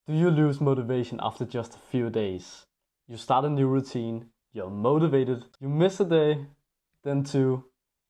Do you lose motivation after just a few days? You start a new routine, you're motivated, you miss a day, then two,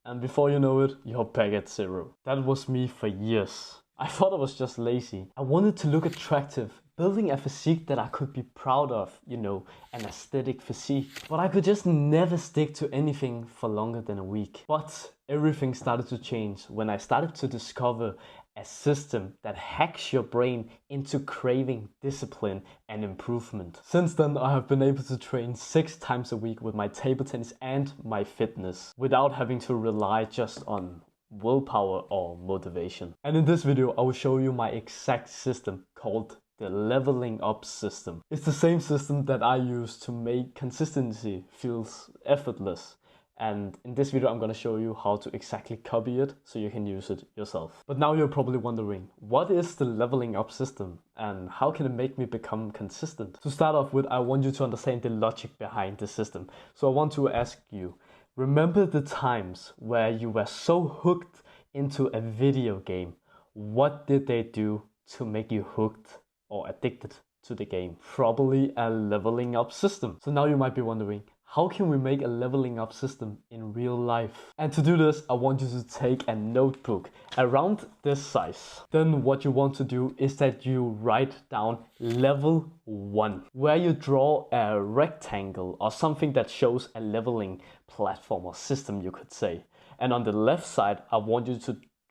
and before you know it, you're back at zero. That was me for years. I thought I was just lazy. I wanted to look attractive, building a physique that I could be proud of, an aesthetic physique. But I could just never stick to anything for longer than a week. But everything started to change when I started to discover a system that hacks your brain into craving discipline and improvement. Since then, I have been able to train 6 times a week with my table tennis and my fitness without having to rely just on willpower or motivation. And in this video, I will show you my exact system called the leveling up system. It's the same system that I use to make consistency feels effortless. And in this video, I'm going to show you how to exactly copy it so you can use it yourself. But now you're probably wondering, what is the leveling up system and how can it make me become consistent? To start off with, I want you to understand the logic behind the system. So I want to ask you, remember the times where you were so hooked into a video game? What did they do to make you hooked or addicted to the game? Probably a leveling up system. So now you might be wondering, how can we make a leveling up system in real life? And to do this, I want you to take a notebook around this size. Then what you want to do is that you write down level 1, where you draw a rectangle or something that shows a leveling platform or system, you could say. And on the left side, I want you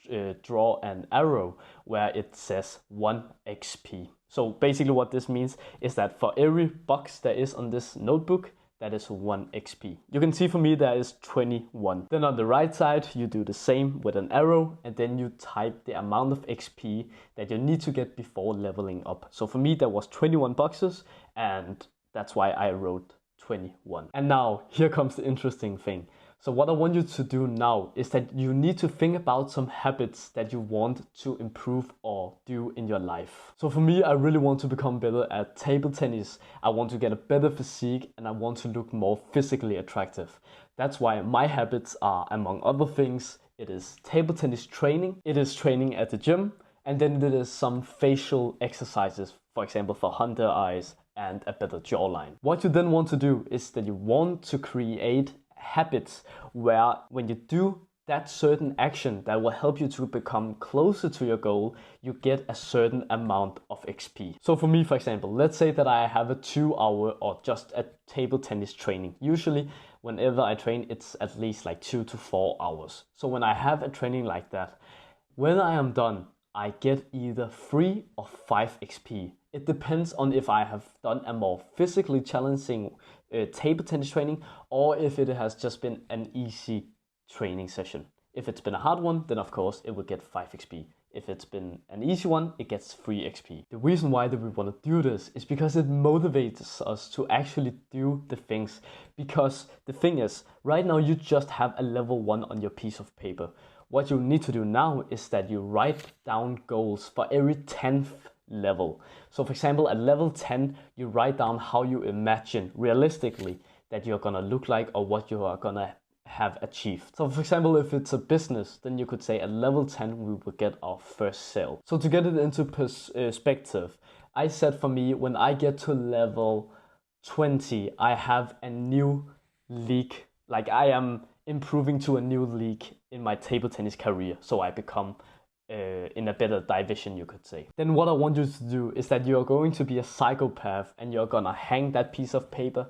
to draw an arrow where it says 1 XP. So basically what this means is that for every box there is on this notebook, that is 1 XP. You can see for me there is 21. Then on the right side, you do the same with an arrow and then you type the amount of XP that you need to get before leveling up. So for me, there was 21 boxes and that's why I wrote 21. And now here comes the interesting thing. So what I want you to do now is that you need to think about some habits that you want to improve or do in your life. So for me, I really want to become better at table tennis. I want to get a better physique and I want to look more physically attractive. That's why my habits are, among other things, it is table tennis training, it is training at the gym, and then it is some facial exercises, for example, for under eyes and a better jawline. What you then want to do is that you want to create habits where when you do that certain action that will help you to become closer to your goal, you get a certain amount of XP. So for me, for example, let's say that I have a 2-hour or just a table tennis training. Usually whenever I train, it's at least like 2 to 4 hours. So when I have a training like that, when I am done, I get either 3 or 5 XP. It depends on if I have done a more physically challenging table tennis training or if it has just been an easy training session. If it's been a hard one, then of course it will get 5 XP. If it's been an easy one, it gets 3 XP. The reason why that we want to do this is because it motivates us to actually do the things. Because the thing is, right now you just have a level 1 on your piece of paper. What you need to do now is that you write down goals for every 10th level. So for example, at level 10, you write down how you imagine realistically that you're gonna look like or what you are gonna have achieved. So for example, if it's a business, then you could say at level 10, we will get our first sale. So to get it into perspective, I said for me, when I get to level 20, I have a new league, like I am improving to a new league in my table tennis career. So I become in a better division, you could say. Then what I want you to do is that you're going to be a psychopath and you're gonna hang that piece of paper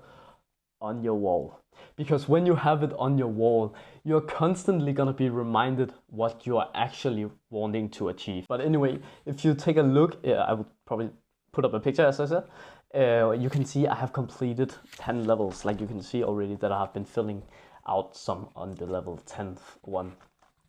on your wall. Because when you have it on your wall, you're constantly gonna be reminded what you are actually wanting to achieve. But anyway, if you take a look, I would probably put up a picture as I said, you can see I have completed 10 levels. Like you can see already that I have been filling out some on the level 10th one.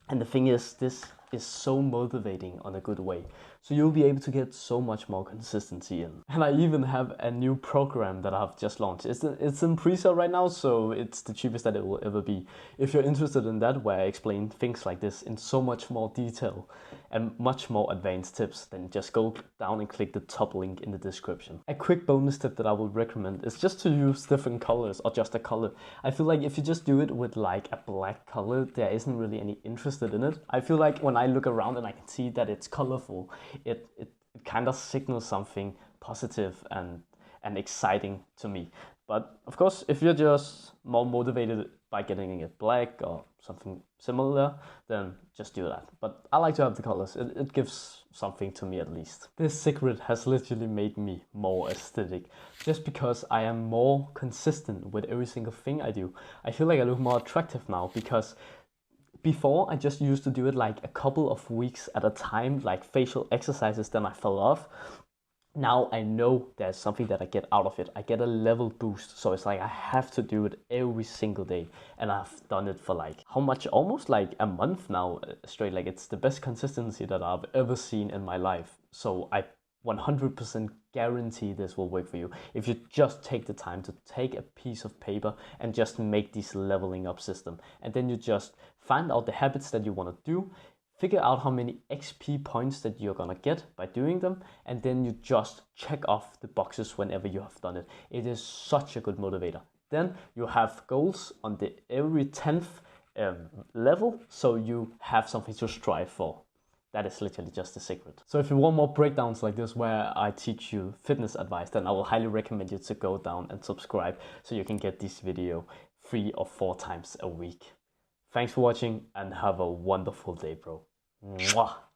And the thing is, this is so motivating on a good way. So you'll be able to get so much more consistency in. And I even have a new program that I've just launched. It's in pre-sale right now, so it's the cheapest that it will ever be. If you're interested in that, where I explain things like this in so much more detail and much more advanced tips, then just go down and click the top link in the description. A quick bonus tip that I would recommend is just to use different colors or just a color. I feel like if you just do it with like a black color, there isn't really any interest in it. I feel like when I look around and I can see that it's colorful, it kind of signals something positive and exciting to me. But of course, if you're just more motivated by getting it black or something similar, then just do that. But I like to have the colors. It gives something to me at least. This secret has literally made me more aesthetic just because I am more consistent with every single thing I do. I feel like I look more attractive now because before I just used to do it like a couple of weeks at a time, like facial exercises, then I fell off. Now I know there's something that I get out of it. I get a level boost. So it's like I have to do it every single day. And I've done it for like, how much? Almost like a month now straight. Like it's the best consistency that I've ever seen in my life. So I 100% guarantee this will work for you. If you just take the time to take a piece of paper and just make this leveling up system. And then you just find out the habits that you want to do. Figure out how many XP points that you're gonna get by doing them, and then you just check off the boxes whenever you have done it. It is such a good motivator. Then you have goals on the every 10th level, so you have something to strive for. That is literally just the secret. So if you want more breakdowns like this where I teach you fitness advice, then I will highly recommend you to go down and subscribe so you can get this video 3 or 4 times a week. Thanks for watching and have a wonderful day, bro. Mwah.